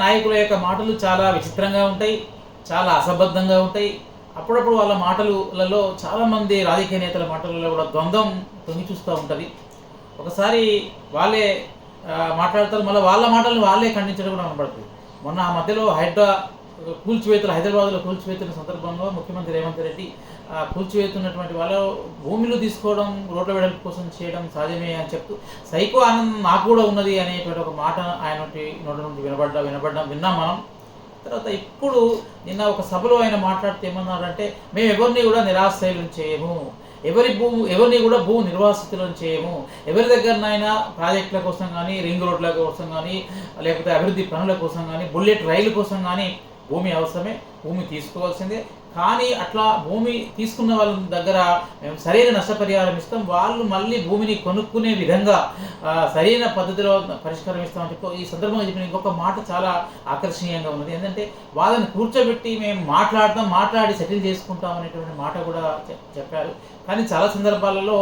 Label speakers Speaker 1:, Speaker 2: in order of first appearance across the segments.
Speaker 1: నాయకుల యొక్క మాటలు చాలా విచిత్రంగా ఉంటాయి, చాలా అసంబద్ధంగా ఉంటాయి. అప్పుడప్పుడు వాళ్ళ మాటలలో చాలామంది రాజకీయ నేతల మాటలలో కూడా ద్వంద్వం తొంగి చూస్తూ ఉంటుంది. ఒకసారి వాళ్ళే మాట్లాడతారు, మళ్ళీ వాళ్ళ మాటలను వాళ్ళే ఖండించడం కూడా కనబడుతుంది. మొన్న ఆ మధ్యలో హైదరాబాద్లో కూల్చివేతున్న సందర్భంలో ముఖ్యమంత్రి రేవంత్ రెడ్డి కూల్చివేతున్నటువంటి వాళ్ళు భూమిలో తీసుకోవడం, రోడ్ల వెడల్పు కోసం చేయడం సహజమే అని చెప్తూ సైకో ఆనందం నాకు కూడా ఉన్నది అనేటువంటి ఒక మాట ఆయన నోటి నుండి విన్నాం మనం. తర్వాత ఇప్పుడు నిన్న ఒక సభలో ఆయన మాట్లాడితే ఏమన్నారంటే, మేము ఎవరిని కూడా నిరాశ్రయులను చేయము, ఎవరిని కూడా భూ నిర్వాసితులను చేయము, ఎవరి దగ్గరనైనా ప్రాజెక్టుల కోసం కానీ, రింగ్ రోడ్ల కోసం కానీ, లేకపోతే అభివృద్ధి పనుల కోసం కానీ, బుల్లెట్ రైలు కోసం కానీ భూమి అవసరమే, భూమి తీసుకోవాల్సిందే. కానీ అట్లా భూమి తీసుకున్న వాళ్ళ దగ్గర మేము సరైన నష్టపరిహారం ఇస్తాం, వాళ్ళు మళ్ళీ భూమిని కొనుక్కునే విధంగా సరైన పద్ధతిలో పరిష్కారం ఇస్తామని ఈ సందర్భంగా చెప్పిన ఇంకొక మాట చాలా ఆకర్షణీయంగా ఉన్నది. ఏంటంటే వాళ్ళని కూర్చోబెట్టి మేము మాట్లాడి సెటిల్ చేసుకుంటాం అనేటువంటి మాట కూడా చెప్పారు. కానీ చాలా సందర్భాలలో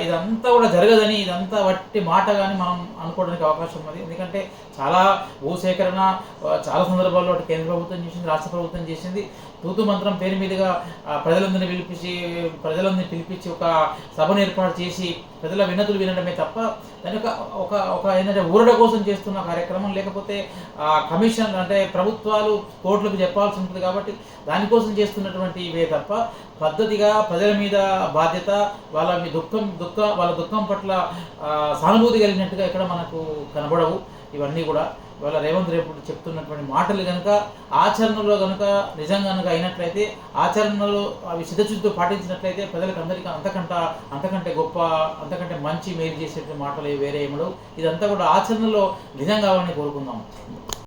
Speaker 1: ఇదంతా కూడా జరగదని, ఇదంతా వట్టి మాట కానీ మనం అనుకోవడానికి అవకాశం ఉంది. ఎందుకంటే చాలా భూసేకరణ చాలా సందర్భాల్లో కేంద్ర ప్రభుత్వం చేసింది, రాష్ట్ర ప్రభుత్వం చేసింది. తూతు మంత్రం పేరు మీదుగా ప్రజలందరినీ పిలిపించి ఒక సభను ఏర్పాటు చేసి ప్రజల వినతులు వినడమే తప్ప దాని ఒక ఏంటంటే ఊరడ కోసం చేస్తున్న కార్యక్రమం, లేకపోతే కమిషన్ అంటే ప్రభుత్వాలు కోర్టులకు చెప్పాల్సి ఉంటుంది కాబట్టి దానికోసం చేస్తున్నటువంటి ఇవే తప్ప పద్ధతిగా ప్రజల మీద బాధ్యత, వాళ్ళ దుఃఖం పట్ల సానుభూతి కలిగినట్టుగా ఇక్కడ మనకు కనబడవు. ఇవన్నీ కూడా ఇవాళ రేవంత్ రెడ్డి చెప్తున్నటువంటి మాటలు కనుక ఆచరణలో కనుక నిజంగా కనుక అయినట్లయితే, ఆచరణలో అవి సిద్ధశుద్ధితో పాటించినట్లయితే ప్రజలకు అందరికీ అంతకంటే గొప్ప, అంతకంటే మంచి మేలు చేసేటువంటి మాటలు వేరే ఏమడవు. ఇదంతా కూడా ఆచరణలో నిజం కావాలని కోరుకుందాం.